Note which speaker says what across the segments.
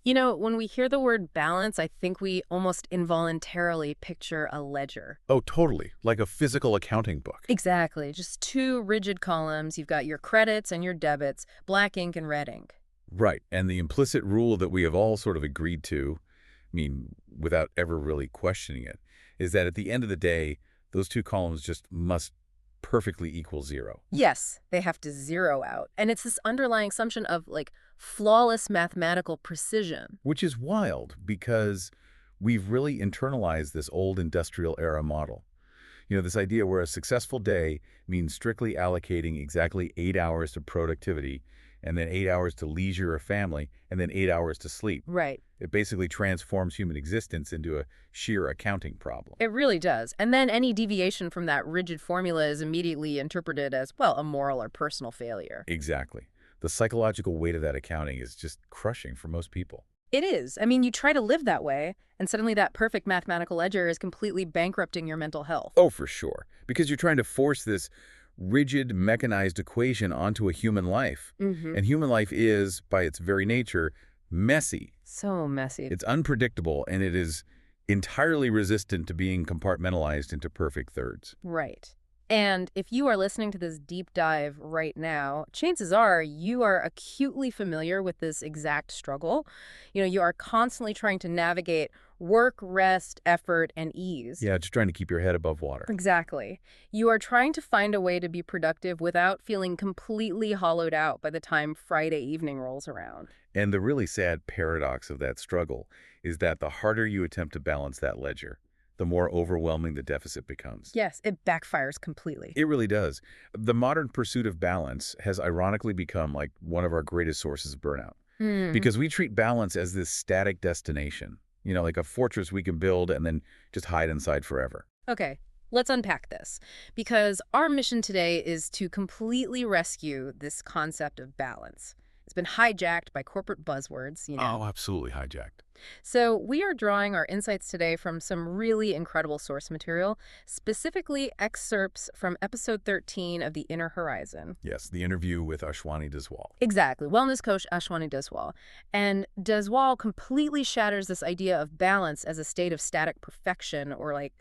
Speaker 1: You know, when we hear the word balance, I think we almost involuntarily picture a ledger.
Speaker 2: Oh, totally. Like a physical accounting book.
Speaker 1: Exactly. Just two rigid columns. You've got your credits and your debits, black ink and red ink.
Speaker 2: Right. And the implicit rule that we have all sort of agreed to, I mean, without ever really questioning it, is that at the end of the day, those two columns just must perfectly equal zero.
Speaker 1: Yes, they have to zero out. And it's this underlying assumption of, like, flawless mathematical precision.
Speaker 2: Which is wild because we've really internalized this old industrial era model. You know, this idea where a successful day means strictly allocating exactly 8 hours to productivity and then 8 hours to leisure or family and then 8 hours to sleep.
Speaker 1: Right.
Speaker 2: It basically transforms human existence into a sheer accounting problem.
Speaker 1: It really does. And then any deviation from that rigid formula is immediately interpreted as, well, a moral or personal failure.
Speaker 2: Exactly. The psychological weight of that accounting is just crushing for most people.
Speaker 1: It is. I mean, you try to live that way, and suddenly that perfect mathematical ledger is completely bankrupting your mental health.
Speaker 2: Oh, for sure. Because you're trying to force this rigid, mechanized equation onto a human life. And human life is, by its very nature, messy.
Speaker 1: So messy.
Speaker 2: It's unpredictable, and it is entirely resistant to being compartmentalized into perfect thirds.
Speaker 1: Right. And if you are listening to this deep dive right now, chances are you are acutely familiar with this exact struggle. You know, you are constantly trying to navigate work, rest, effort, and ease.
Speaker 2: Yeah, just trying to keep your head above water.
Speaker 1: Exactly. You are trying to find a way to be productive without feeling completely hollowed out by the time Friday evening rolls around.
Speaker 2: And the really sad paradox of that struggle is that the harder you attempt to balance that ledger, the more overwhelming the deficit becomes.
Speaker 1: Yes, it backfires completely.
Speaker 2: It really does. The modern pursuit of balance has ironically become like one of our greatest sources of burnout. Because we treat balance as this static destination, you know, like a fortress we can build and then just hide inside forever.
Speaker 1: Okay, let's unpack this. Because our mission today is to completely rescue this concept of balance. It's been hijacked by corporate buzzwords, you know.
Speaker 2: Oh, absolutely hijacked.
Speaker 1: So we are drawing our insights today from some really incredible source material, specifically excerpts from episode 13 of The Inner Horizon.
Speaker 2: Yes, the interview with Ashwani Deswal.
Speaker 1: Exactly. Wellness coach Ashwani Deswal. And Deswal completely shatters this idea of balance as a state of static perfection or like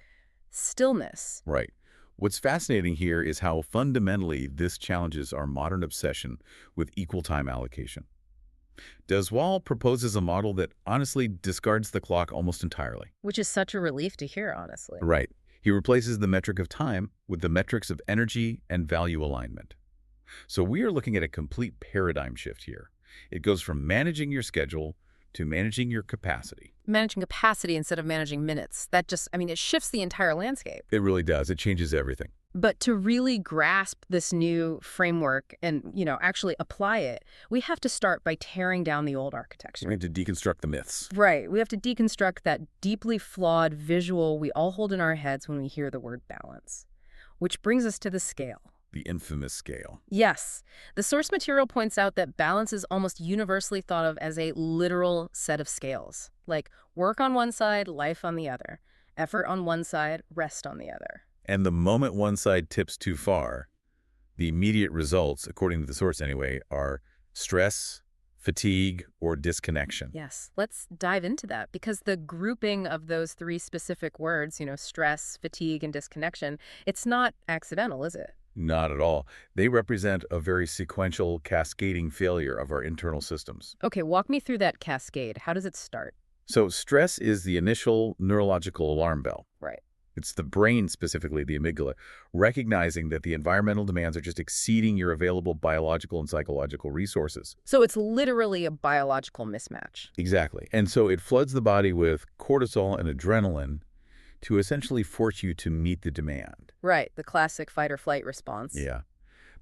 Speaker 1: stillness.
Speaker 2: Right. What's fascinating here is how fundamentally this challenges our modern obsession with equal time allocation. Deswal proposes a model that honestly discards the clock almost entirely.
Speaker 1: Which is such a relief to hear, honestly.
Speaker 2: Right. He replaces the metric of time with the metrics of energy and value alignment. So we are looking at a complete paradigm shift here. It goes from managing your schedule to managing your capacity.
Speaker 1: Managing capacity instead of managing minutes. That just, I mean, it shifts the entire landscape.
Speaker 2: It really does. It changes everything.
Speaker 1: But to really grasp this new framework and, you know, actually apply it, we have to start by tearing down the old architecture.
Speaker 2: We have to deconstruct the myths.
Speaker 1: Right. We have to deconstruct that deeply flawed visual we all hold in our heads when we hear the word balance. Which brings us to the scale.
Speaker 2: The infamous scale.
Speaker 1: Yes. The source material points out that balance is almost universally thought of as a literal set of scales. Like work on one side, life on the other. Effort on one side, rest on the other.
Speaker 2: And the moment one side tips too far, the immediate results, according to the source anyway, are stress, fatigue, or disconnection.
Speaker 1: Yes, let's dive into that because the grouping of those three specific words, you know, stress, fatigue, and disconnection, it's not accidental, is it?
Speaker 2: Not at all. They represent a very sequential, cascading failure of our internal systems.
Speaker 1: Okay, walk me through that cascade. How does it start?
Speaker 2: So stress is the initial neurological alarm bell.
Speaker 1: Right.
Speaker 2: It's the brain, specifically the amygdala, recognizing that the environmental demands are just exceeding your available biological and psychological resources.
Speaker 1: So it's literally a biological mismatch.
Speaker 2: Exactly. And so it floods the body with cortisol and adrenaline to essentially force you to meet the demand.
Speaker 1: Right, the classic fight or flight response.
Speaker 2: Yeah.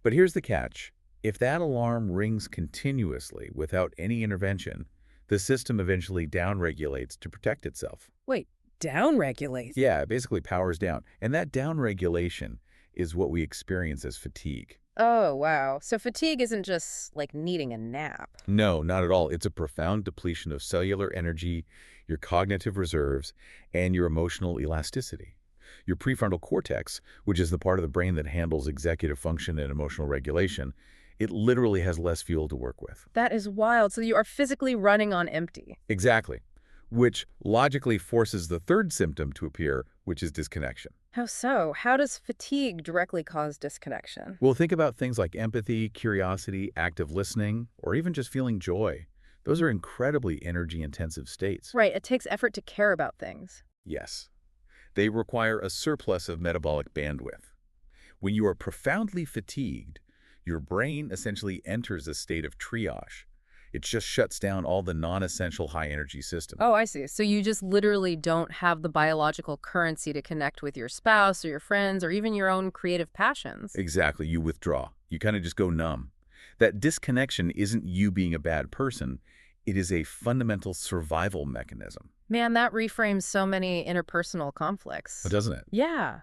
Speaker 2: But here's the catch. If that alarm rings continuously without any intervention, the system eventually downregulates to protect itself.
Speaker 1: Wait, downregulate?
Speaker 2: Yeah, it basically powers down. And that downregulation is what we experience as fatigue.
Speaker 1: Oh, wow. So fatigue isn't just like needing a nap.
Speaker 2: No, not at all. It's a profound depletion of cellular energy, your cognitive reserves, and your emotional elasticity. Your prefrontal cortex, which is the part of the brain that handles executive function and emotional regulation, It literally has less fuel to work with.
Speaker 1: That is wild. So you are physically running on empty.
Speaker 2: Exactly. Which logically forces the third symptom to appear, which is disconnection.
Speaker 1: How so? How does fatigue directly cause disconnection?
Speaker 2: Well, think about things like empathy, curiosity, active listening, or even just feeling joy. Those are incredibly energy-intensive states.
Speaker 1: Right, it takes effort to care about things.
Speaker 2: Yes. They require a surplus of metabolic bandwidth. When you are profoundly fatigued, your brain essentially enters a state of triage. It just shuts down all the non-essential high-energy systems.
Speaker 1: Oh, I see. So you just literally don't have the biological currency to connect with your spouse or your friends or even your own creative passions.
Speaker 2: Exactly. You withdraw. You kind of just go numb. That disconnection isn't you being a bad person. It is a fundamental survival mechanism.
Speaker 1: Man, that reframes so many interpersonal conflicts.
Speaker 2: Doesn't it?
Speaker 1: Yeah.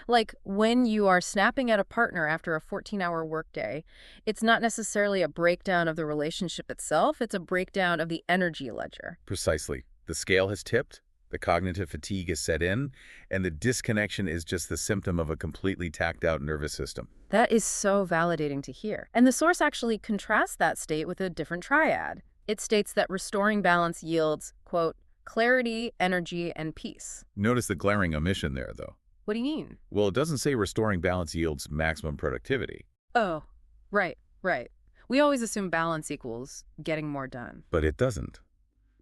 Speaker 1: Like when you are snapping at a partner after a 14-hour workday, it's not necessarily a breakdown of the relationship itself, it's a breakdown of the energy ledger.
Speaker 2: Precisely. The scale has tipped, the cognitive fatigue has set in, and the disconnection is just the symptom of a completely tacked-out nervous system.
Speaker 1: That is so validating to hear. And the source actually contrasts that state with a different triad. It states that restoring balance yields, quote, clarity, energy, and peace.
Speaker 2: Notice the glaring omission there, though.
Speaker 1: What do you mean?
Speaker 2: Well, it doesn't say restoring balance yields maximum productivity.
Speaker 1: Oh, right, right. We always assume balance equals getting more done.
Speaker 2: But it doesn't.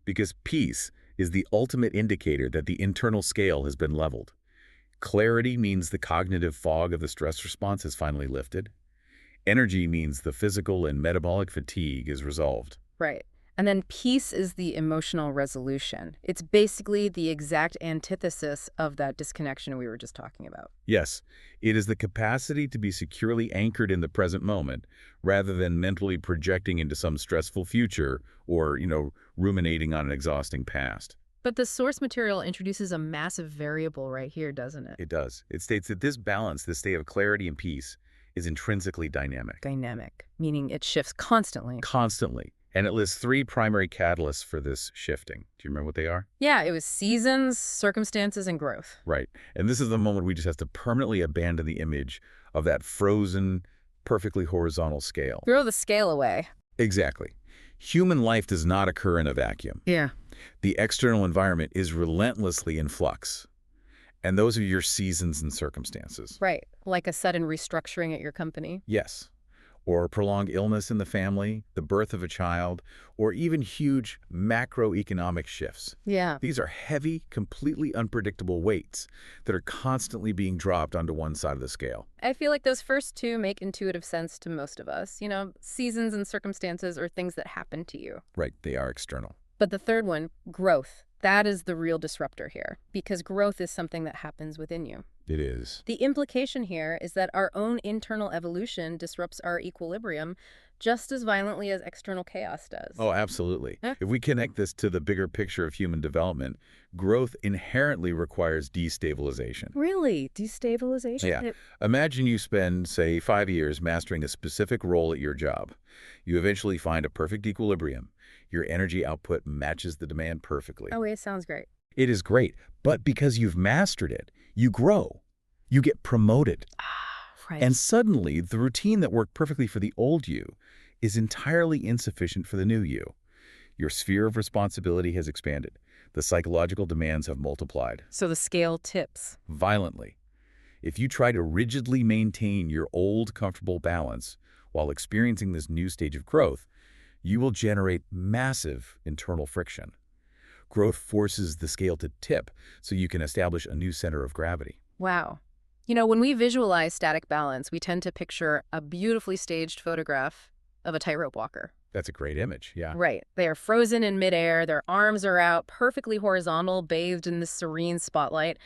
Speaker 2: Because peace is the ultimate indicator that the internal scale has been leveled. Clarity means the cognitive fog of the stress response is finally lifted. Energy means the physical and metabolic fatigue is resolved.
Speaker 1: Right. And then peace is the emotional resolution. It's basically the exact antithesis of that disconnection we were just talking about.
Speaker 2: Yes, it is the capacity to be securely anchored in the present moment rather than mentally projecting into some stressful future or, ruminating on an exhausting past.
Speaker 1: But the source material introduces a massive variable right here, doesn't it?
Speaker 2: It does. It states that this balance, this state of clarity and peace, is intrinsically dynamic.
Speaker 1: Dynamic, meaning it shifts constantly.
Speaker 2: Constantly. And it lists 3 primary catalysts for this shifting. Do you remember what they are?
Speaker 1: Yeah, it was seasons, circumstances, and growth.
Speaker 2: Right. And this is the moment we just have to permanently abandon the image of that frozen, perfectly horizontal scale.
Speaker 1: Throw the scale away.
Speaker 2: Exactly. Human life does not occur in a vacuum.
Speaker 1: Yeah.
Speaker 2: The external environment is relentlessly in flux. And those are your seasons and circumstances.
Speaker 1: Right, like a sudden restructuring at your company.
Speaker 2: Yes. Or prolonged illness in the family, the birth of a child, or even huge macroeconomic shifts.
Speaker 1: Yeah.
Speaker 2: These are heavy, completely unpredictable weights that are constantly being dropped onto one side of the scale.
Speaker 1: I feel like those first two make intuitive sense to most of us. Seasons and circumstances are things that happen to you.
Speaker 2: Right, they are external.
Speaker 1: But the third one, growth, that is the real disruptor here, because growth is something that happens within you.
Speaker 2: It is.
Speaker 1: The implication here is that our own internal evolution disrupts our equilibrium just as violently as external chaos does.
Speaker 2: Oh, absolutely.
Speaker 1: Huh?
Speaker 2: If we connect this to the bigger picture of human development, growth inherently requires destabilization.
Speaker 1: Really? Destabilization?
Speaker 2: Yeah. Imagine you spend, say, 5 years mastering a specific role at your job. You eventually find a perfect equilibrium. Your energy output matches the demand perfectly.
Speaker 1: Oh, it sounds great.
Speaker 2: It is great, but because you've mastered it, you grow. You get promoted.
Speaker 1: Right.
Speaker 2: And suddenly, the routine that worked perfectly for the old you is entirely insufficient for the new you. Your sphere of responsibility has expanded. The psychological demands have multiplied.
Speaker 1: So the scale tips.
Speaker 2: Violently. If you try to rigidly maintain your old comfortable balance while experiencing this new stage of growth, you will generate massive internal friction. Growth forces the scale to tip so you can establish a new center of gravity.
Speaker 1: Wow. When we visualize static balance, we tend to picture a beautifully staged photograph of a tightrope walker.
Speaker 2: That's a great image, yeah.
Speaker 1: Right. They are frozen in midair, their arms are out, perfectly horizontal, bathed in this serene spotlight.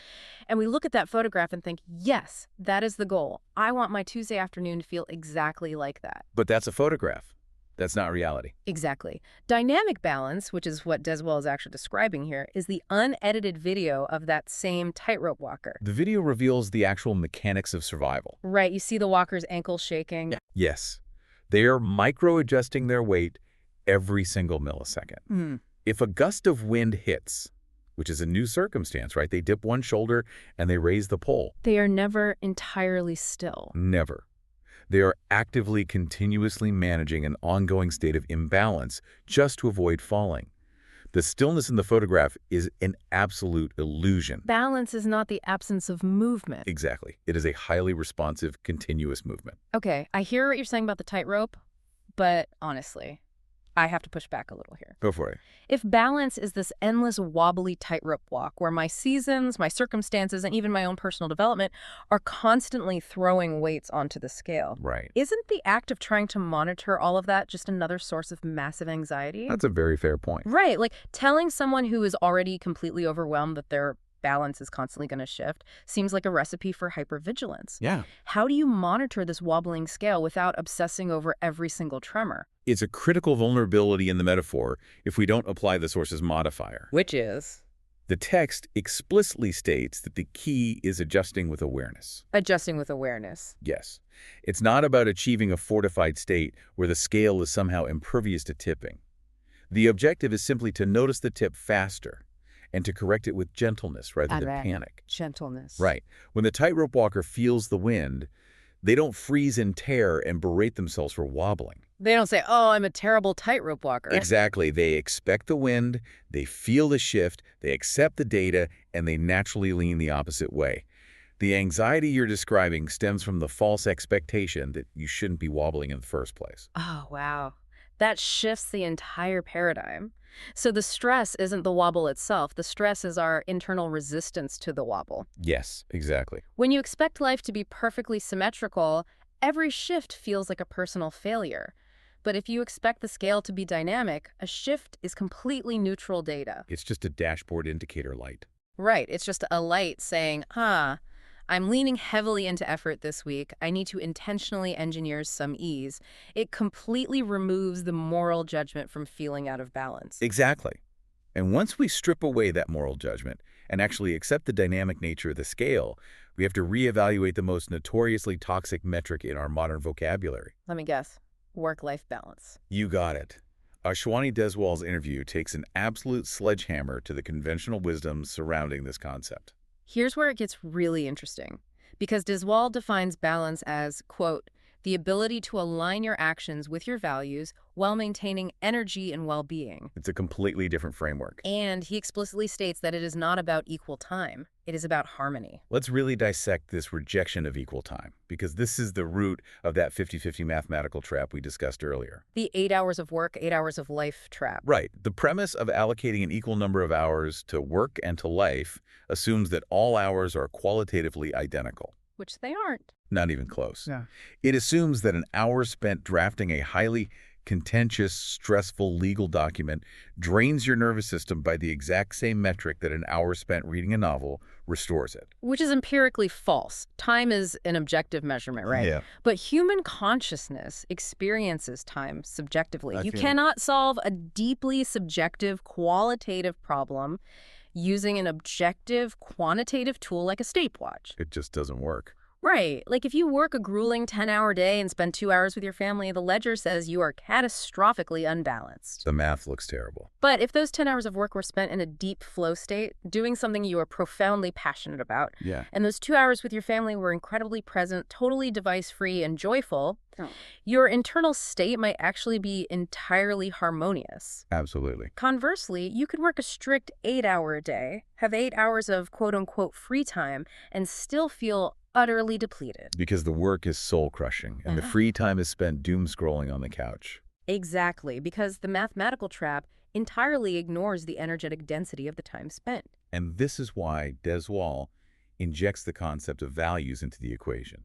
Speaker 1: And we look at that photograph and think, yes, that is the goal. I want my Tuesday afternoon to feel exactly like that.
Speaker 2: But that's a photograph. That's not reality.
Speaker 1: Exactly. Dynamic balance, which is what Deswell is actually describing here, is the unedited video of that same tightrope walker.
Speaker 2: The video reveals the actual mechanics of survival.
Speaker 1: Right. You see the walker's ankle shaking.
Speaker 2: Yes. They are micro-adjusting their weight every single millisecond. If a gust of wind hits, which is a new circumstance, right? They dip one shoulder and they raise the pole.
Speaker 1: They are never entirely still.
Speaker 2: Never. They are actively, continuously managing an ongoing state of imbalance just to avoid falling. The stillness in the photograph is an absolute illusion.
Speaker 1: Balance is not the absence of movement.
Speaker 2: Exactly. It is a highly responsive, continuous movement.
Speaker 1: Okay, I hear what you're saying about the tightrope, but honestly, I have to push back a little here.
Speaker 2: Go for it.
Speaker 1: If balance is this endless wobbly tightrope walk where my seasons, my circumstances, and even my own personal development are constantly throwing weights onto the scale,
Speaker 2: Right.
Speaker 1: isn't the act of trying to monitor all of that just another source of massive anxiety?
Speaker 2: That's a very fair point.
Speaker 1: Right, like telling someone who is already completely overwhelmed that their balance is constantly going to shift seems like a recipe for hypervigilance.
Speaker 2: Yeah.
Speaker 1: How do you monitor this wobbling scale without obsessing over every single tremor?
Speaker 2: It's a critical vulnerability in the metaphor if we don't apply the source's modifier.
Speaker 1: Which is?
Speaker 2: The text explicitly states that the key is adjusting with awareness.
Speaker 1: Adjusting with awareness.
Speaker 2: Yes. It's not about achieving a fortified state where the scale is somehow impervious to tipping. The objective is simply to notice the tip faster and to correct it with gentleness rather than panic.
Speaker 1: Gentleness.
Speaker 2: Right. When the tightrope walker feels the wind, they don't freeze and tear and berate themselves for wobbling.
Speaker 1: They don't say, oh, I'm a terrible tightrope walker.
Speaker 2: Exactly. They expect the wind, they feel the shift, they accept the data, and they naturally lean the opposite way. The anxiety you're describing stems from the false expectation that you shouldn't be wobbling in the first place.
Speaker 1: Oh, wow. That shifts the entire paradigm. So the stress isn't the wobble itself. The stress is our internal resistance to the wobble.
Speaker 2: Yes, exactly.
Speaker 1: When you expect life to be perfectly symmetrical, every shift feels like a personal failure. But if you expect the scale to be dynamic, a shift is completely neutral data.
Speaker 2: It's just a dashboard indicator light.
Speaker 1: Right. It's just a light saying, I'm leaning heavily into effort this week. I need to intentionally engineer some ease. It completely removes the moral judgment from feeling out of balance.
Speaker 2: Exactly. And once we strip away that moral judgment and actually accept the dynamic nature of the scale, we have to reevaluate the most notoriously toxic metric in our modern vocabulary.
Speaker 1: Let me guess. Work-life balance.
Speaker 2: You got it. Ashwani Deswal's interview takes an absolute sledgehammer to the conventional wisdom surrounding this concept.
Speaker 1: Here's where it gets really interesting, because Deswal defines balance as, quote, the ability to align your actions with your values while maintaining energy and well-being.
Speaker 2: It's a completely different framework.
Speaker 1: And he explicitly states that it is not about equal time. It is about harmony.
Speaker 2: Let's really dissect this rejection of equal time, because this is the root of that 50-50 mathematical trap we discussed earlier.
Speaker 1: The 8 hours of work, 8 hours of life trap.
Speaker 2: Right. The premise of allocating an equal number of hours to work and to life assumes that all hours are qualitatively identical.
Speaker 1: Which they aren't.
Speaker 2: Not even close.
Speaker 1: Yeah.
Speaker 2: It assumes that an hour spent drafting a highly contentious, stressful legal document drains your nervous system by the exact same metric that an hour spent reading a novel restores it.
Speaker 1: Which is empirically false. Time is an objective measurement, right?
Speaker 2: Yeah.
Speaker 1: But human consciousness experiences time subjectively. You cannot solve a deeply subjective, qualitative problem using an objective, quantitative tool like a stopwatch.
Speaker 2: It just doesn't work.
Speaker 1: Right. Like if you work a grueling 10-hour day and spend 2 hours with your family, the ledger says you are catastrophically unbalanced.
Speaker 2: The math looks terrible.
Speaker 1: But if those 10 hours of work were spent in a deep flow state, doing something you are profoundly passionate about, and those 2 hours with your family were incredibly present, totally device-free and joyful, your internal state might actually be entirely harmonious.
Speaker 2: Absolutely.
Speaker 1: Conversely, you could work a strict 8-hour day, have 8 hours of quote-unquote free time, and still feel utterly depleted.
Speaker 2: Because the work is soul-crushing, and the free time is spent doom-scrolling on the couch.
Speaker 1: Exactly, because the mathematical trap entirely ignores the energetic density of the time spent.
Speaker 2: And this is why Deswal injects the concept of values into the equation.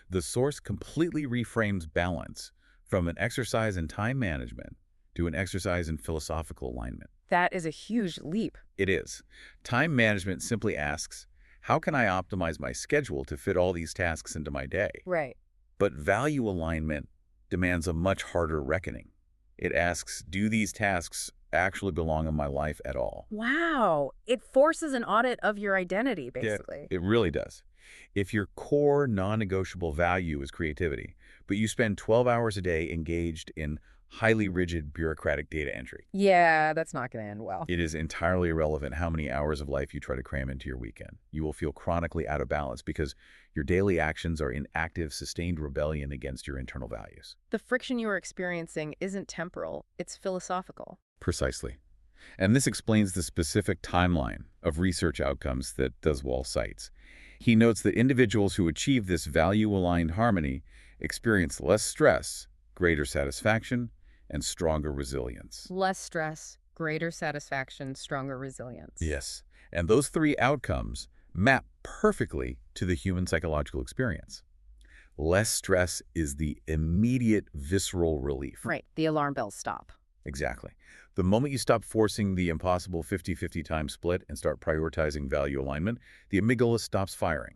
Speaker 2: The source completely reframes balance from an exercise in time management to an exercise in philosophical alignment.
Speaker 1: That is a huge leap.
Speaker 2: It is. Time management simply asks, how can I optimize my schedule to fit all these tasks into my day?
Speaker 1: Right.
Speaker 2: But value alignment demands a much harder reckoning. It asks, do these tasks actually belong in my life at all?
Speaker 1: Wow. It forces an audit of your identity, basically.
Speaker 2: Yeah, it really does. If your core non-negotiable value is creativity, but you spend 12 hours a day engaged in highly rigid bureaucratic data entry.
Speaker 1: Yeah, that's not going to end well.
Speaker 2: It is entirely irrelevant how many hours of life you try to cram into your weekend. You will feel chronically out of balance because your daily actions are in active, sustained rebellion against your internal values.
Speaker 1: The friction you are experiencing isn't temporal, it's philosophical.
Speaker 2: Precisely. And this explains the specific timeline of research outcomes that Deswall cites. He notes that individuals who achieve this value-aligned harmony experience less stress, greater satisfaction, and stronger resilience.
Speaker 1: Less stress, greater satisfaction, stronger resilience.
Speaker 2: Yes, and those three outcomes map perfectly to the human psychological experience. Less stress is the immediate visceral relief.
Speaker 1: Right, the alarm bells stop.
Speaker 2: Exactly. The moment you stop forcing the impossible 50-50 time split and start prioritizing value alignment, the amygdala stops firing.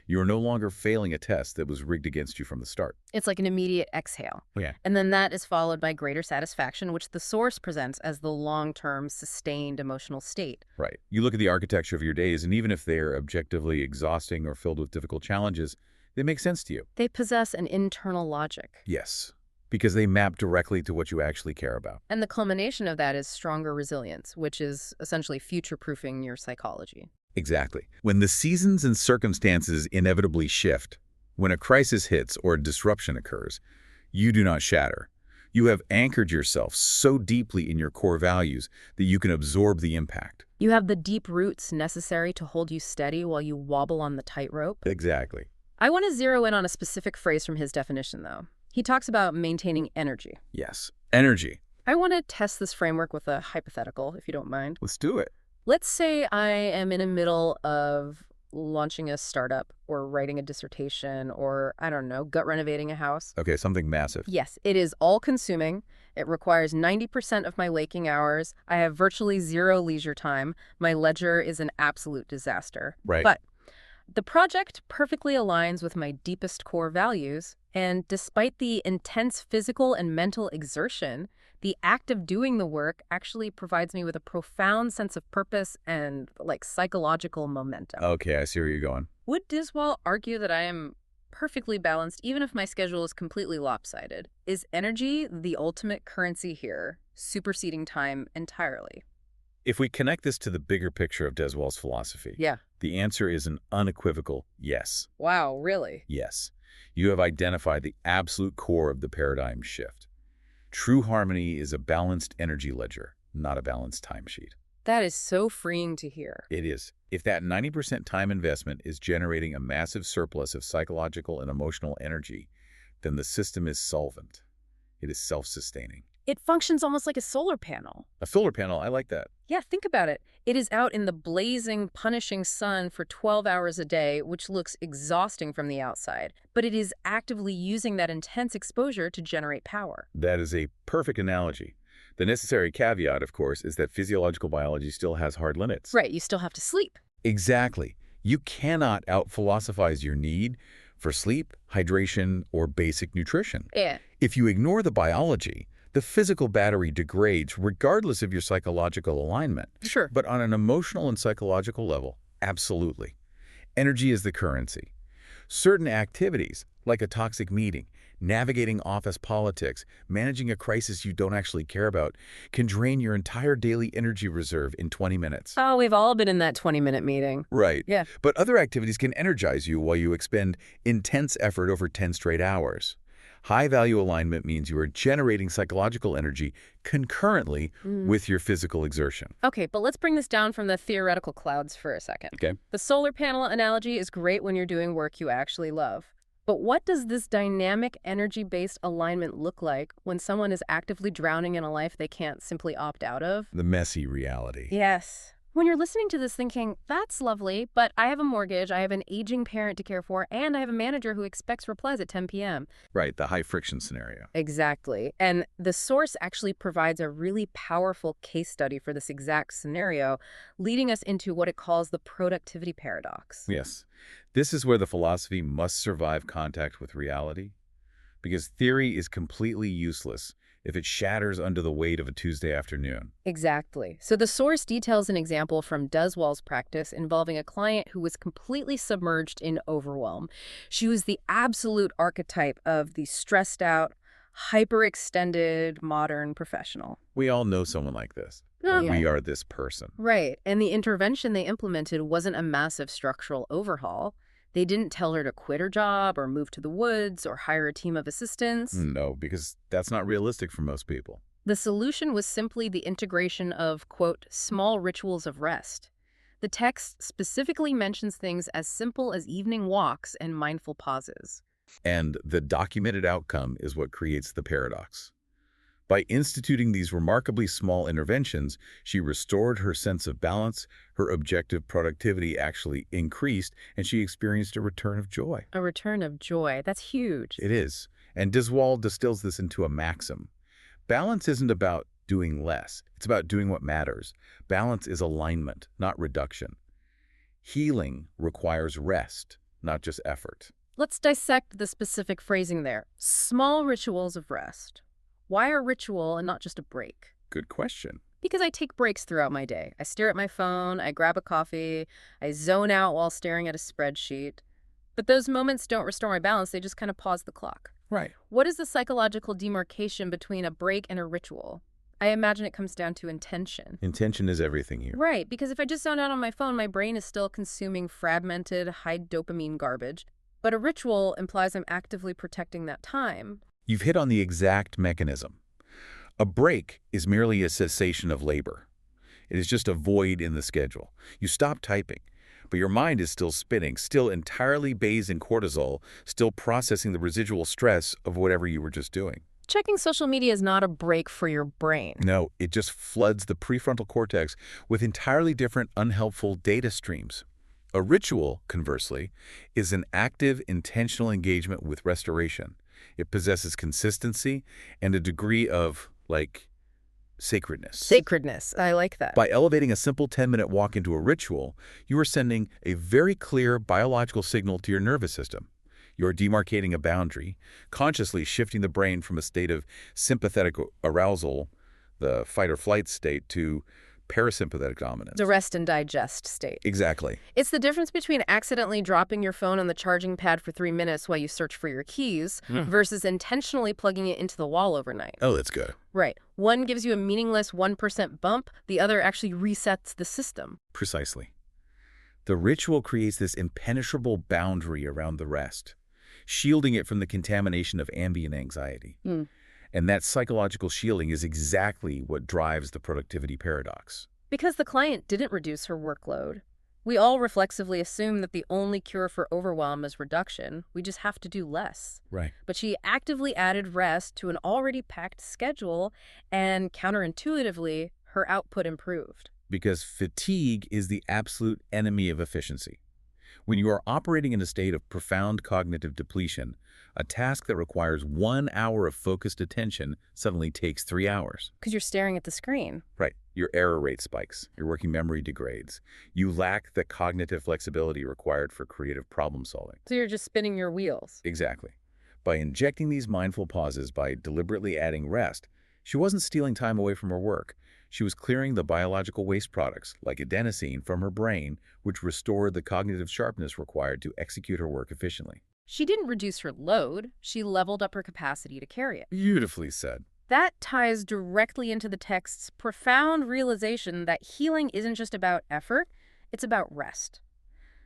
Speaker 2: You are no longer failing a test that was rigged against you from the start.
Speaker 1: It's like an immediate exhale.
Speaker 2: Yeah.
Speaker 1: And then that is followed by greater satisfaction, which the source presents as the long-term, sustained emotional state.
Speaker 2: Right. You look at the architecture of your days, and even if they are objectively exhausting or filled with difficult challenges, they make sense to you.
Speaker 1: They possess an internal logic.
Speaker 2: Yes, because they map directly to what you actually care about.
Speaker 1: And the culmination of that is stronger resilience, which is essentially future-proofing your psychology.
Speaker 2: Exactly. When the seasons and circumstances inevitably shift, when a crisis hits or a disruption occurs, you do not shatter. You have anchored yourself so deeply in your core values that you can absorb the impact.
Speaker 1: You have the deep roots necessary to hold you steady while you wobble on the tightrope.
Speaker 2: Exactly.
Speaker 1: I want to zero in on a specific phrase from his definition, though. He talks about maintaining energy.
Speaker 2: Yes. Energy.
Speaker 1: I want to test this framework with a hypothetical, if you don't mind.
Speaker 2: Let's do it.
Speaker 1: Let's say I am in the middle of launching a startup or writing a dissertation or, I don't know, gut renovating a house.
Speaker 2: Okay, something massive.
Speaker 1: Yes, it is all-consuming. It requires 90% of my waking hours. I have virtually zero leisure time. My ledger is an absolute disaster.
Speaker 2: Right.
Speaker 1: But the project perfectly aligns with my deepest core values, and despite the intense physical and mental exertion, the act of doing the work actually provides me with a profound sense of purpose and, like, psychological momentum.
Speaker 2: Okay, I see where you're going.
Speaker 1: Would Diswell argue that I am perfectly balanced even if my schedule is completely lopsided? Is energy the ultimate currency here, superseding time entirely?
Speaker 2: If we connect this to the bigger picture of Deswell's philosophy,
Speaker 1: Yeah.
Speaker 2: the answer is an unequivocal yes.
Speaker 1: Wow, really?
Speaker 2: Yes. You have identified the absolute core of the paradigm shift. True harmony is a balanced energy ledger, not a balanced timesheet.
Speaker 1: That is so freeing to hear.
Speaker 2: It is. If that 90% time investment is generating a massive surplus of psychological and emotional energy, then the system is solvent. It is self-sustaining.
Speaker 1: It functions almost like a solar panel.
Speaker 2: A solar panel, I like that.
Speaker 1: Yeah, think about it. It is out in the blazing, punishing sun for 12 hours a day, which looks exhausting from the outside. But it is actively using that intense exposure to generate power.
Speaker 2: That is a perfect analogy. The necessary caveat, of course, is that physiological biology still has hard limits.
Speaker 1: Right, you still have to sleep.
Speaker 2: Exactly. You cannot out-philosophize your need for sleep, hydration, or basic nutrition.
Speaker 1: Yeah.
Speaker 2: If you ignore the biology, the physical battery degrades regardless of your psychological alignment.
Speaker 1: Sure.
Speaker 2: But on an emotional and psychological level, absolutely. Energy is the currency. Certain activities, like a toxic meeting, navigating office politics, managing a crisis you don't actually care about, can drain your entire daily energy reserve in 20 minutes.
Speaker 1: Oh, we've all been in that 20-minute meeting.
Speaker 2: Right.
Speaker 1: Yeah.
Speaker 2: But other activities can energize you while you expend intense effort over 10 straight hours. High-value alignment means you are generating psychological energy concurrently with your physical exertion.
Speaker 1: Okay, but let's bring this down from the theoretical clouds for a second.
Speaker 2: Okay.
Speaker 1: The solar panel analogy is great when you're doing work you actually love. But what does this dynamic energy-based alignment look like when someone is actively drowning in a life they can't simply opt out of?
Speaker 2: The messy reality.
Speaker 1: Yes. When you're listening to this thinking, that's lovely, but I have a mortgage, I have an aging parent to care for, and I have a manager who expects replies at 10 p.m.
Speaker 2: Right, the high-friction scenario.
Speaker 1: Exactly. And the source actually provides a really powerful case study for this exact scenario, leading us into what it calls the productivity paradox.
Speaker 2: Yes. This is where the philosophy must survive contact with reality, because theory is completely useless if it shatters under the weight of a Tuesday afternoon.
Speaker 1: Exactly. So the source details an example from Deswell's practice involving a client who was completely submerged in overwhelm. She was the absolute archetype of the stressed out, hyperextended modern professional.
Speaker 2: We all know someone like this.
Speaker 1: Oh, yeah.
Speaker 2: We are this person.
Speaker 1: Right. And the intervention they implemented wasn't a massive structural overhaul. They didn't tell her to quit her job or move to the woods or hire a team of assistants.
Speaker 2: No, because that's not realistic for most people.
Speaker 1: The solution was simply the integration of, quote, small rituals of rest. The text specifically mentions things as simple as evening walks and mindful pauses.
Speaker 2: And the documented outcome is what creates the paradox. By instituting these remarkably small interventions, she restored her sense of balance, her objective productivity actually increased, and she experienced a return of joy.
Speaker 1: A return of joy. That's huge.
Speaker 2: It is. And Diswald distills this into a maxim. Balance isn't about doing less. It's about doing what matters. Balance is alignment, not reduction. Healing requires rest, not just effort.
Speaker 1: Let's dissect the specific phrasing there. Small rituals of rest. Why a ritual and not just a break?
Speaker 2: Good question.
Speaker 1: Because I take breaks throughout my day. I stare at my phone, I grab a coffee, I zone out while staring at a spreadsheet. But those moments don't restore my balance, they just kind of pause the clock.
Speaker 2: Right.
Speaker 1: What is the psychological demarcation between a break and a ritual? I imagine it comes down to intention.
Speaker 2: Intention is everything here.
Speaker 1: Right, because if I just zone out on my phone, my brain is still consuming fragmented, high dopamine garbage. But a ritual implies I'm actively protecting that time.
Speaker 2: You've hit on the exact mechanism. A break is merely a cessation of labor. It is just a void in the schedule. You stop typing, but your mind is still spinning, still entirely bathed in cortisol, still processing the residual stress of whatever you were just doing.
Speaker 1: Checking social media is not a break for your brain.
Speaker 2: No, it just floods the prefrontal cortex with entirely different unhelpful data streams. A ritual, conversely, is an active, intentional engagement with restoration. It possesses consistency and a degree of, sacredness.
Speaker 1: Sacredness. I like that.
Speaker 2: By elevating a simple 10-minute walk into a ritual, you are sending a very clear biological signal to your nervous system. You're demarcating a boundary, consciously shifting the brain from a state of sympathetic arousal, the fight-or-flight state, to parasympathetic dominance.
Speaker 1: The rest and digest state.
Speaker 2: Exactly.
Speaker 1: It's the difference between accidentally dropping your phone on the charging pad for 3 minutes while you search for your keys versus intentionally plugging it into the wall overnight.
Speaker 2: Oh, that's good.
Speaker 1: Right. One gives you a meaningless 1% bump. The other actually resets the system.
Speaker 2: Precisely. The ritual creates this impenetrable boundary around the rest, shielding it from the contamination of ambient anxiety. And that psychological shielding is exactly what drives the productivity paradox.
Speaker 1: Because the client didn't reduce her workload. We all reflexively assume that the only cure for overwhelm is reduction. We just have to do less.
Speaker 2: Right.
Speaker 1: But she actively added rest to an already packed schedule, and counterintuitively, her output improved.
Speaker 2: Because fatigue is the absolute enemy of efficiency. When you are operating in a state of profound cognitive depletion, a task that requires 1 hour of focused attention suddenly takes 3 hours.
Speaker 1: Because you're staring at the screen.
Speaker 2: Right. Your error rate spikes. Your working memory degrades. You lack the cognitive flexibility required for creative problem solving.
Speaker 1: So you're just spinning your wheels.
Speaker 2: Exactly. By injecting these mindful pauses, by deliberately adding rest, she wasn't stealing time away from her work. She was clearing the biological waste products, like adenosine, from her brain, which restored the cognitive sharpness required to execute her work efficiently.
Speaker 1: She didn't reduce her load. She leveled up her capacity to carry it.
Speaker 2: Beautifully said.
Speaker 1: That ties directly into the text's profound realization that healing isn't just about effort, it's about rest.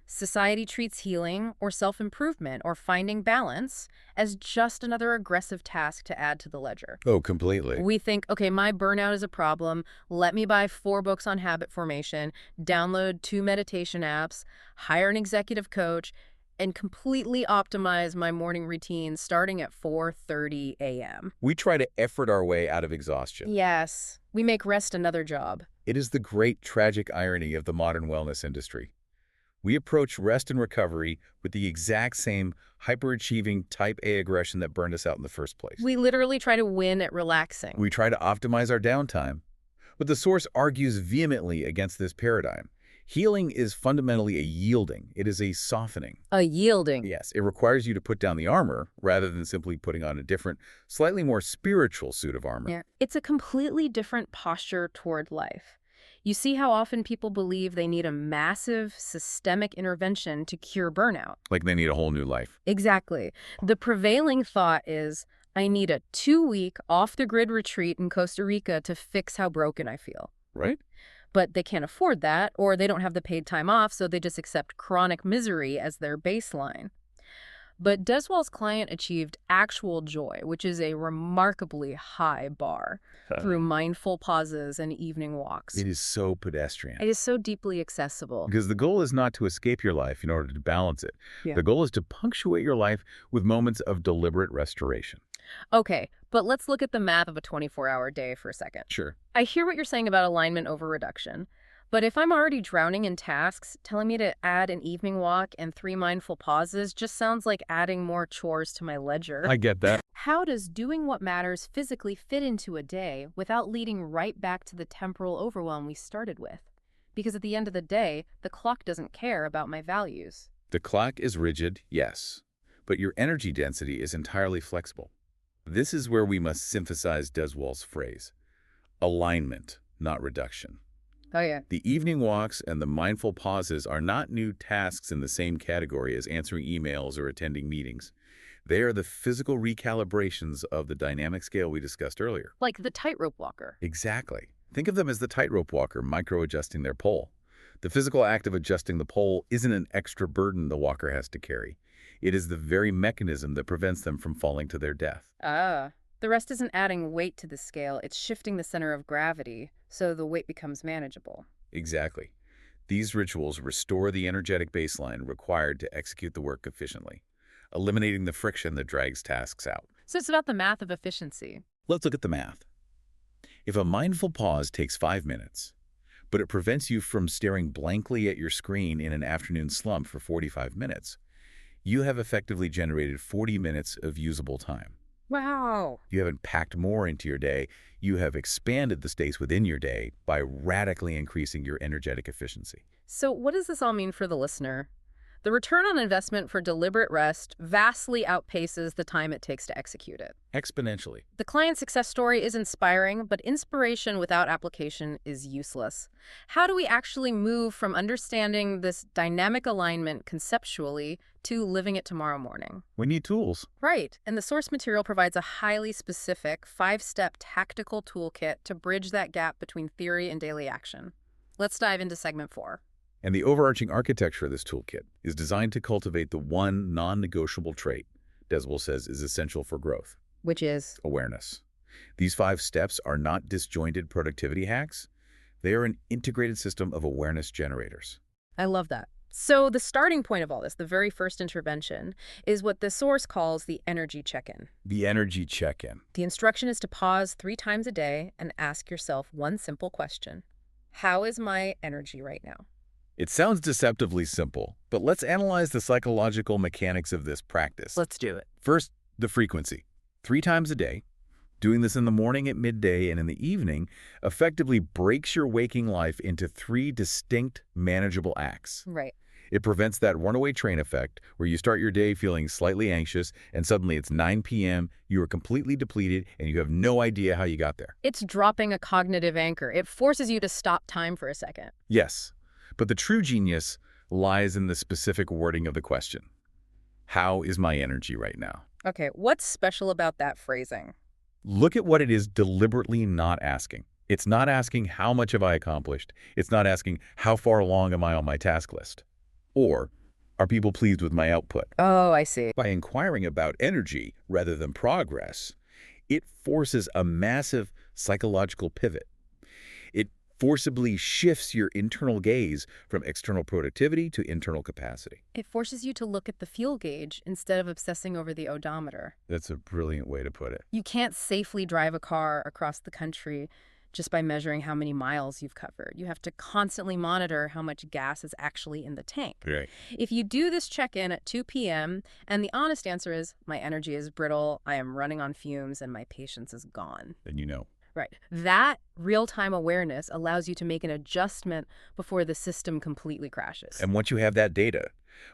Speaker 1: Society treats healing or self-improvement or finding balance as just another aggressive task to add to the ledger.
Speaker 2: Oh, completely.
Speaker 1: We think, okay, my burnout is a problem. Let me buy 4 books on habit formation, download 2 meditation apps, hire an executive coach, and completely optimize my morning routine starting at 4:30 a.m.
Speaker 2: We try to effort our way out of exhaustion.
Speaker 1: Yes, we make rest another job.
Speaker 2: It is the great tragic irony of the modern wellness industry. We approach rest and recovery with the exact same hyperachieving type A aggression that burned us out in the first place.
Speaker 1: We literally try to win at relaxing.
Speaker 2: We try to optimize our downtime, but the source argues vehemently against this paradigm. Healing is fundamentally a yielding. It is a softening.
Speaker 1: A yielding.
Speaker 2: Yes, it requires you to put down the armor rather than simply putting on a different, slightly more spiritual suit of armor.
Speaker 1: Yeah. It's a completely different posture toward life. You see how often people believe they need a massive systemic intervention to cure burnout.
Speaker 2: Like they need a whole new life.
Speaker 1: Exactly. The prevailing thought is, I need a 2-week off-the-grid retreat in Costa Rica to fix how broken I feel.
Speaker 2: Right?
Speaker 1: But they can't afford that, or they don't have the paid time off, so they just accept chronic misery as their baseline. But Deswell's client achieved actual joy, which is a remarkably high bar, through mindful pauses and evening walks.
Speaker 2: It is so pedestrian.
Speaker 1: It is so deeply accessible.
Speaker 2: Because the goal is not to escape your life in order to balance it.
Speaker 1: Yeah.
Speaker 2: The goal is to punctuate your life with moments of deliberate restoration.
Speaker 1: Okay, but let's look at the math of a 24-hour day for a second.
Speaker 2: Sure.
Speaker 1: I hear what you're saying about alignment over reduction, but if I'm already drowning in tasks, telling me to add an evening walk and 3 mindful pauses just sounds like adding more chores to my ledger.
Speaker 2: I get that.
Speaker 1: How does doing what matters physically fit into a day without leading right back to the temporal overwhelm we started with? Because at the end of the day, the clock doesn't care about my values.
Speaker 2: The clock is rigid, yes, but your energy density is entirely flexible. This is where we must synthesize Deswell's phrase: alignment, not reduction.
Speaker 1: Oh, yeah.
Speaker 2: The evening walks and the mindful pauses are not new tasks in the same category as answering emails or attending meetings. They are the physical recalibrations of the dynamic scale we discussed earlier.
Speaker 1: Like the tightrope walker.
Speaker 2: Exactly. Think of them as the tightrope walker micro-adjusting their pole. The physical act of adjusting the pole isn't an extra burden the walker has to carry. It is the very mechanism that prevents them from falling to their death.
Speaker 1: Ah. The rest isn't adding weight to the scale, it's shifting the center of gravity, so the weight becomes manageable.
Speaker 2: Exactly. These rituals restore the energetic baseline required to execute the work efficiently, eliminating the friction that drags tasks out.
Speaker 1: So it's about the math of efficiency.
Speaker 2: Let's look at the math. If a mindful pause takes 5 minutes, but it prevents you from staring blankly at your screen in an afternoon slump for 45 minutes, you have effectively generated 40 minutes of usable time.
Speaker 1: Wow.
Speaker 2: You haven't packed more into your day. You have expanded the space within your day by radically increasing your energetic efficiency.
Speaker 1: So what does this all mean for the listener? The return on investment for deliberate rest vastly outpaces the time it takes to execute it.
Speaker 2: Exponentially.
Speaker 1: The client success story is inspiring, but inspiration without application is useless. How do we actually move from understanding this dynamic alignment conceptually to living it tomorrow morning?
Speaker 2: We need tools.
Speaker 1: Right, and the source material provides a highly specific 5-step tactical toolkit to bridge that gap between theory and daily action. Let's dive into segment 4.
Speaker 2: And the overarching architecture of this toolkit is designed to cultivate the one non-negotiable trait Deswell says is essential for growth:
Speaker 1: Which is?
Speaker 2: awareness. These 5 steps are not disjointed productivity hacks. They are an integrated system of awareness generators.
Speaker 1: I love that. So the starting point of all this, the very first intervention, is what the source calls the energy check-in.
Speaker 2: The energy check-in.
Speaker 1: The instruction is to pause 3 times a day and ask yourself one simple question. How is my energy right now?
Speaker 2: It sounds deceptively simple, but let's analyze the psychological mechanics of this practice.
Speaker 1: Let's do it.
Speaker 2: First, the frequency. 3 times a day. Doing this in the morning, at midday, and in the evening effectively breaks your waking life into 3 distinct, manageable acts.
Speaker 1: Right.
Speaker 2: It prevents that runaway train effect where you start your day feeling slightly anxious and suddenly it's 9 p.m., you are completely depleted, and you have no idea how you got there.
Speaker 1: It's dropping a cognitive anchor. It forces you to stop time for a second.
Speaker 2: Yes, but the true genius lies in the specific wording of the question. How is my energy right now?
Speaker 1: Okay, what's special about that phrasing?
Speaker 2: Look at what it is deliberately not asking. It's not asking how much have I accomplished. It's not asking how far along am I on my task list. Or, are people pleased with my output?
Speaker 1: Oh, I see.
Speaker 2: By inquiring about energy rather than progress, it forces a massive psychological pivot. It forcibly shifts your internal gaze from external productivity to internal capacity.
Speaker 1: It forces you to look at the fuel gauge instead of obsessing over the odometer.
Speaker 2: That's a brilliant way to put it.
Speaker 1: You can't safely drive a car across the country just by measuring how many miles you've covered. You have to constantly monitor how much gas is actually in the tank.
Speaker 2: Right.
Speaker 1: If you do this check-in at 2 p.m. and the honest answer is, my energy is brittle, I am running on fumes, and my patience is gone.
Speaker 2: Then you know.
Speaker 1: Right. That real-time awareness allows you to make an adjustment before the system completely crashes.
Speaker 2: And once you have that data,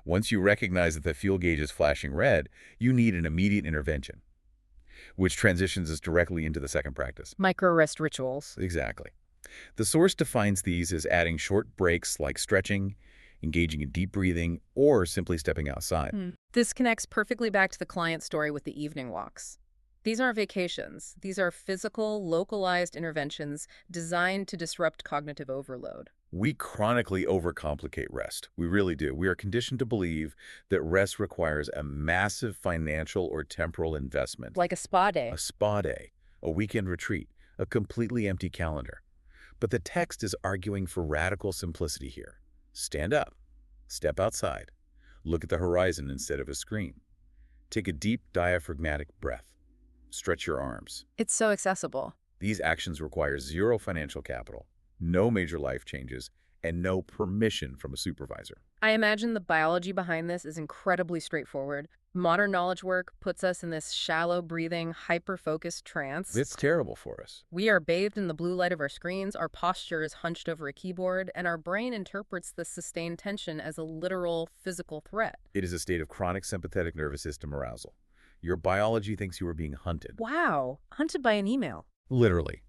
Speaker 2: once you recognize that the fuel gauge is flashing red, you need an immediate intervention, which transitions us directly into the second practice.
Speaker 1: Micro-rest rituals.
Speaker 2: Exactly. The source defines these as adding short breaks like stretching, engaging in deep breathing, or simply stepping outside.
Speaker 1: This connects perfectly back to the client story with the evening walks. These aren't vacations. These are physical, localized interventions designed to disrupt cognitive overload.
Speaker 2: We chronically overcomplicate rest. We really do. We are conditioned to believe that rest requires a massive financial or temporal investment.
Speaker 1: Like a spa
Speaker 2: A
Speaker 1: day.
Speaker 2: spa day, a weekend retreat, a completely empty calendar. But the text is arguing for radical simplicity here. Stand up, step outside, look at the horizon instead of a screen. Take a deep diaphragmatic breath. Stretch your arms.
Speaker 1: It's so accessible.
Speaker 2: These actions require zero financial capital, no major life changes, and no permission from a supervisor.
Speaker 1: I imagine the biology behind this is incredibly straightforward. Modern knowledge work puts us in this shallow breathing, hyper-focused trance.
Speaker 2: It's terrible for us.
Speaker 1: We are bathed in the blue light of our screens, our posture is hunched over a keyboard, and our brain interprets the sustained tension as a literal physical threat.
Speaker 2: It is a state of chronic sympathetic nervous system arousal. Your biology thinks you are being hunted.
Speaker 1: Wow, hunted by an email.
Speaker 2: Literally.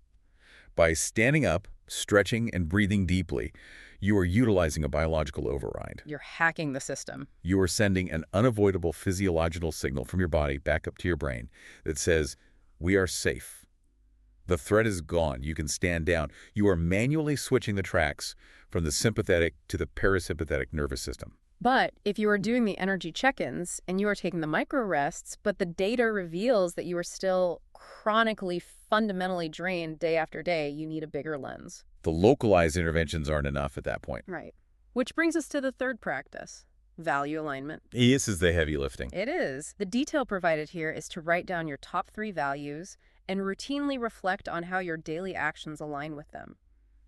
Speaker 2: By standing up, stretching, and breathing deeply, you are utilizing a biological override.
Speaker 1: You're hacking the system.
Speaker 2: You are sending an unavoidable physiological signal from your body back up to your brain that says, we are safe. The threat is gone. You can stand down. You are manually switching the tracks from the sympathetic to the parasympathetic nervous system.
Speaker 1: But if you are doing the energy check-ins and you are taking the micro rests, but the data reveals that you are still chronically, fundamentally drained day after day, you need a bigger lens.
Speaker 2: The localized interventions aren't enough at that point.
Speaker 1: Right. Which brings us to the third practice, value alignment.
Speaker 2: This is the heavy lifting.
Speaker 1: It is. The detail provided here is to write down your top 3 values and routinely reflect on how your daily actions align with them.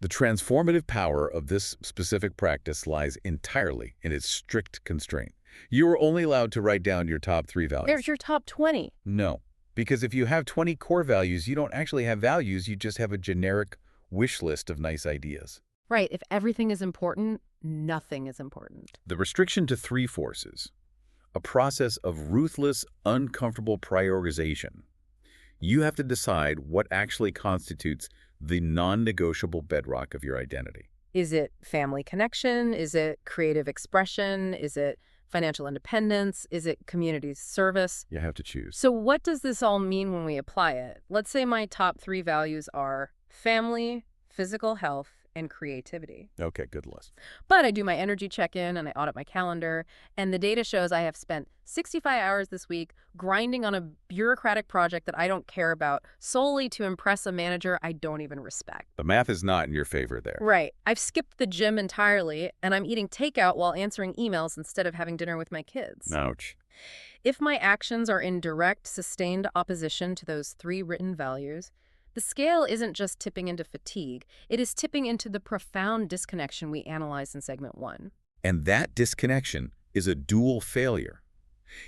Speaker 2: The transformative power of this specific practice lies entirely in its strict constraint. You are only allowed to write down your top 3 values.
Speaker 1: There's your top 20.
Speaker 2: No, because if you have 20 core values, you don't actually have values, you just have a generic wish list of nice ideas.
Speaker 1: Right. If everything is important, nothing is important.
Speaker 2: The restriction to 3 forces, a process of ruthless, uncomfortable prioritization. You have to decide what actually constitutes the non-negotiable bedrock of your identity.
Speaker 1: Is it family connection? Is it creative expression? Is it financial independence? Is it community service?
Speaker 2: You have to choose.
Speaker 1: So what does this all mean when we apply it? Let's say my top 3 values are family, physical health, and creativity.
Speaker 2: Okay, good list.
Speaker 1: But I do my energy check-in and I audit my calendar, and the data shows I have spent 65 hours this week grinding on a bureaucratic project that I don't care about solely to impress a manager I don't even respect.
Speaker 2: The math is not in your favor there.
Speaker 1: Right. I've skipped the gym entirely, and I'm eating takeout while answering emails instead of having dinner with my kids.
Speaker 2: Ouch.
Speaker 1: If my actions are in direct, sustained opposition to those 3 written values, the scale isn't just tipping into fatigue, it is tipping into the profound disconnection we analyzed in segment 1.
Speaker 2: And that disconnection is a dual failure.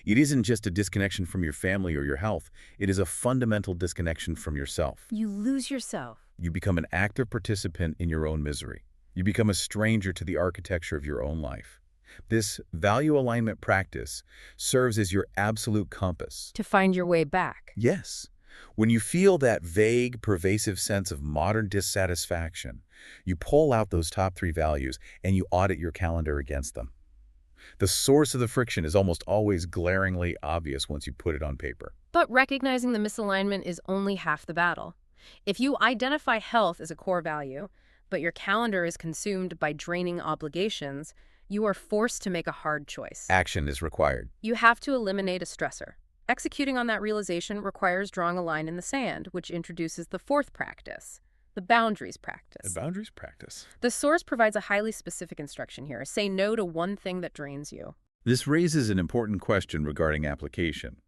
Speaker 2: It isn't just a disconnection from your family or your health. It is a fundamental disconnection from yourself.
Speaker 1: You lose yourself.
Speaker 2: You become an active participant in your own misery. You become a stranger to the architecture of your own life. This value alignment practice serves as your absolute compass.
Speaker 1: To find your way back.
Speaker 2: Yes. When you feel that vague, pervasive sense of modern dissatisfaction, you pull out those top 3 values and you audit your calendar against them. The source of the friction is almost always glaringly obvious once you put it on paper.
Speaker 1: But recognizing the misalignment is only half the battle. If you identify health as a core value, but your calendar is consumed by draining obligations, you are forced to make a hard choice.
Speaker 2: Action is required.
Speaker 1: You have to eliminate a stressor. Executing on that realization requires drawing a line in the sand, which introduces the 4th practice, the boundaries practice.
Speaker 2: The boundaries practice.
Speaker 1: The source provides a highly specific instruction here. Say no to one thing that drains you.
Speaker 2: This raises an important question regarding application.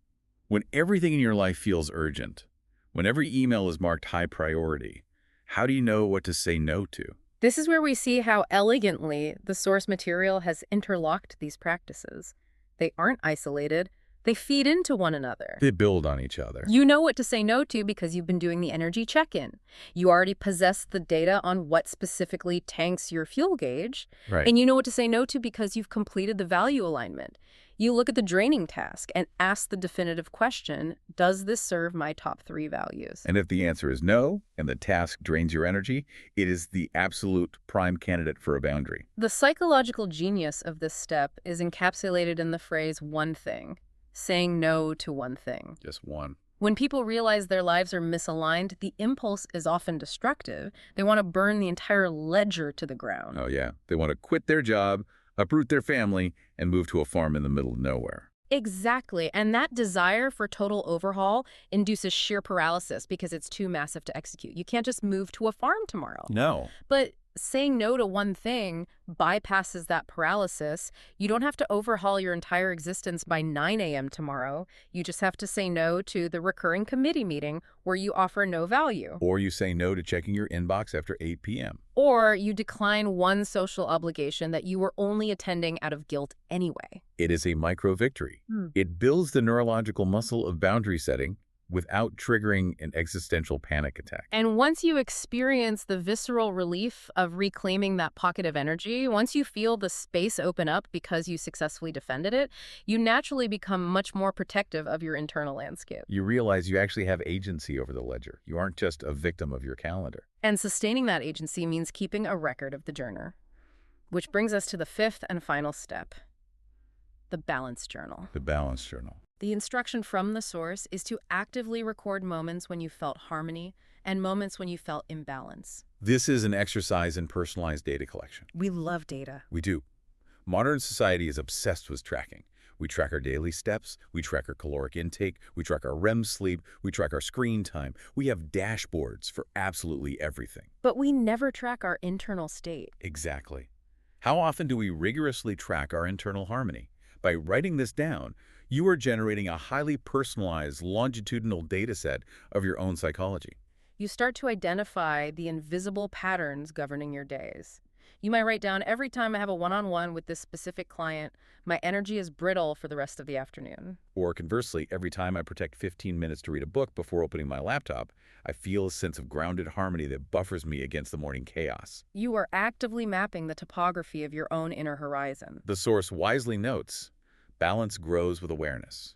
Speaker 2: When everything in your life feels urgent, when every email is marked high priority, how do you know what to say no to?
Speaker 1: This is where we see how elegantly the source material has interlocked these practices. They aren't isolated. They feed into one another.
Speaker 2: They build on each other.
Speaker 1: You know what to say no to because you've been doing the energy check-in. You already possess the data on what specifically tanks your fuel gauge.
Speaker 2: Right.
Speaker 1: And you know what to say no to because you've completed the value alignment. You look at the draining task and ask the definitive question, does this serve my top 3 values?
Speaker 2: And if the answer is no, and the task drains your energy, it is the absolute prime candidate for a boundary.
Speaker 1: The psychological genius of this step is encapsulated in the phrase one thing. Saying no to one thing.
Speaker 2: Just one.
Speaker 1: When people realize their lives are misaligned, the impulse is often destructive. They want to burn the entire ledger to the ground.
Speaker 2: Oh, yeah. They want to quit their job, uproot their family, and move to a farm in the middle of nowhere.
Speaker 1: Exactly. And that desire for total overhaul induces sheer paralysis because it's too massive to execute. You can't just move to a farm tomorrow.
Speaker 2: No.
Speaker 1: But saying no to one thing bypasses that paralysis. You don't have to overhaul your entire existence by 9 a.m. tomorrow. You just have to say no to the recurring committee meeting where you offer no value.
Speaker 2: Or you say no to checking your inbox after 8 p.m.
Speaker 1: Or you decline one social obligation that you were only attending out of guilt anyway.
Speaker 2: It is a micro-victory. It builds the neurological muscle of boundary setting without triggering an existential panic attack.
Speaker 1: And once you experience the visceral relief of reclaiming that pocket of energy, once you feel the space open up because you successfully defended it, you naturally become much more protective of your internal landscape.
Speaker 2: You realize you actually have agency over the ledger. You aren't just a victim of your calendar.
Speaker 1: And sustaining that agency means keeping a record of the journey. Which brings us to the fifth and final step, the balance journal.
Speaker 2: The balance journal.
Speaker 1: The instruction from the source is to actively record moments when you felt harmony and moments when you felt imbalance.
Speaker 2: This is an exercise in personalized data collection.
Speaker 1: We love data.
Speaker 2: We do. Modern society is obsessed with tracking. We track our daily steps, we track our caloric intake, we track our REM sleep, we track our screen time. We have dashboards for absolutely everything.
Speaker 1: But we never track our internal state.
Speaker 2: Exactly. How often do we rigorously track our internal harmony? By writing this down, you are generating a highly personalized longitudinal data set of your own psychology.
Speaker 1: You start to identify the invisible patterns governing your days. You might write down, every time I have a one-on-one with this specific client, my energy is brittle for the rest of the afternoon.
Speaker 2: Or conversely, every time I protect 15 minutes to read a book before opening my laptop, I feel a sense of grounded harmony that buffers me against the morning chaos.
Speaker 1: You are actively mapping the topography of your own inner horizon.
Speaker 2: The source wisely notes, balance grows with awareness.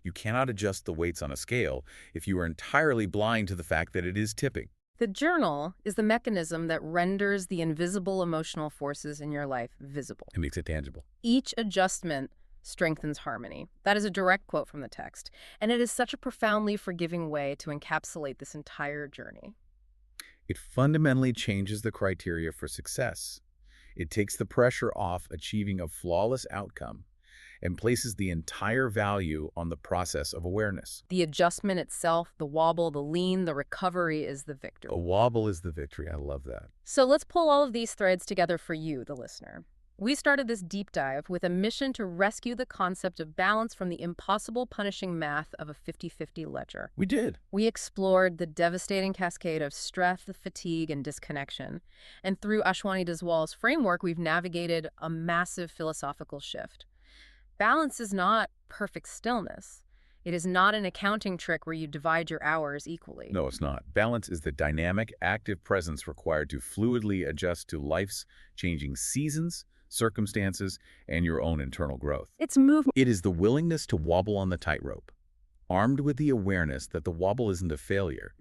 Speaker 2: You cannot adjust the weights on a scale if you are entirely blind to the fact that it is tipping.
Speaker 1: The journal is the mechanism that renders the invisible emotional forces in your life visible.
Speaker 2: It makes it tangible.
Speaker 1: Each adjustment strengthens harmony. That is a direct quote from the text, and it is such a profoundly forgiving way to encapsulate this entire journey.
Speaker 2: It fundamentally changes the criteria for success. It takes the pressure off achieving a flawless outcome and places the entire value on the process of awareness.
Speaker 1: The adjustment itself, the wobble, the lean, the recovery is the victory.
Speaker 2: A wobble is the victory. I love that.
Speaker 1: So let's pull all of these threads together for you, the listener. We started this deep dive with a mission to rescue the concept of balance from the impossible punishing math of a 50-50 ledger.
Speaker 2: We did.
Speaker 1: We explored the devastating cascade of stress, fatigue, and disconnection. And through Ashwani Deswal's framework, we've navigated a massive philosophical shift. Balance is not perfect stillness. It is not an accounting trick where you divide your hours equally.
Speaker 2: No, it's not. Balance is the dynamic, active presence required to fluidly adjust to life's changing seasons, circumstances, and your own internal growth.
Speaker 1: It's movement.
Speaker 2: It is the willingness to wobble on the tightrope, armed with the awareness that the wobble isn't a failure.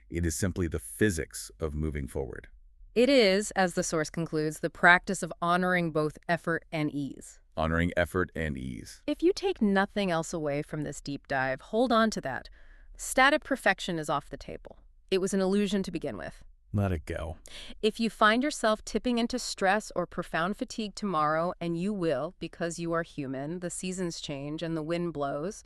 Speaker 2: It is simply the physics of moving forward.
Speaker 1: It is, as the source concludes, the practice of honoring both effort and ease.
Speaker 2: Honoring effort and ease.
Speaker 1: If you take nothing else away from this deep dive, hold on to that. Static perfection is off the table. It was an illusion to begin with.
Speaker 2: Let it go.
Speaker 1: If you find yourself tipping into stress or profound fatigue tomorrow, and you will because you are human, the seasons change and the wind blows,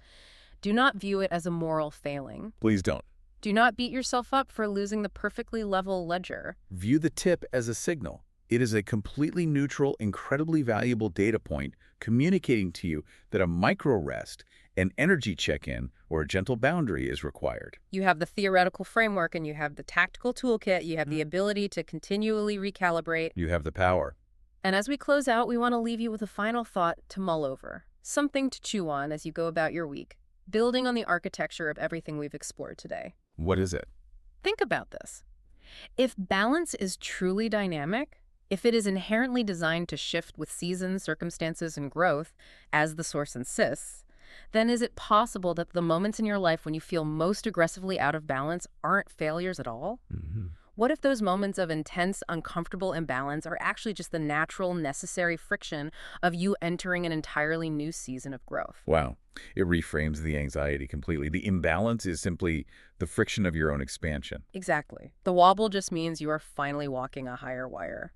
Speaker 1: do not view it as a moral failing.
Speaker 2: Please don't.
Speaker 1: Do not beat yourself up for losing the perfectly level ledger.
Speaker 2: View the tip as a signal. It is a completely neutral, incredibly valuable data point communicating to you that a micro-rest, an energy check-in, or a gentle boundary is required.
Speaker 1: You have the theoretical framework and you have the tactical toolkit. You have the ability to continually recalibrate.
Speaker 2: You have the power.
Speaker 1: And as we close out, we want to leave you with a final thought to mull over. Something to chew on as you go about your week, building on the architecture of everything we've explored today.
Speaker 2: What is it?
Speaker 1: Think about this. If balance is truly dynamic, if it is inherently designed to shift with seasons, circumstances, and growth, as the source insists, then is it possible that the moments in your life when you feel most aggressively out of balance aren't failures at all? What if those moments of intense, uncomfortable imbalance are actually just the natural, necessary friction of you entering an entirely new season of growth?
Speaker 2: Wow. It reframes the anxiety completely. The imbalance is simply the friction of your own expansion.
Speaker 1: Exactly. The wobble just means you are finally walking a higher wire.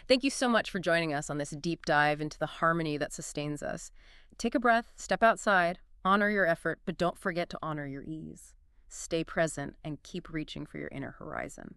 Speaker 1: Thank you so much for joining us on this deep dive into the harmony that sustains us. Take a breath, step outside, honor your effort, but don't forget to honor your ease. Stay present and keep reaching for your inner horizon.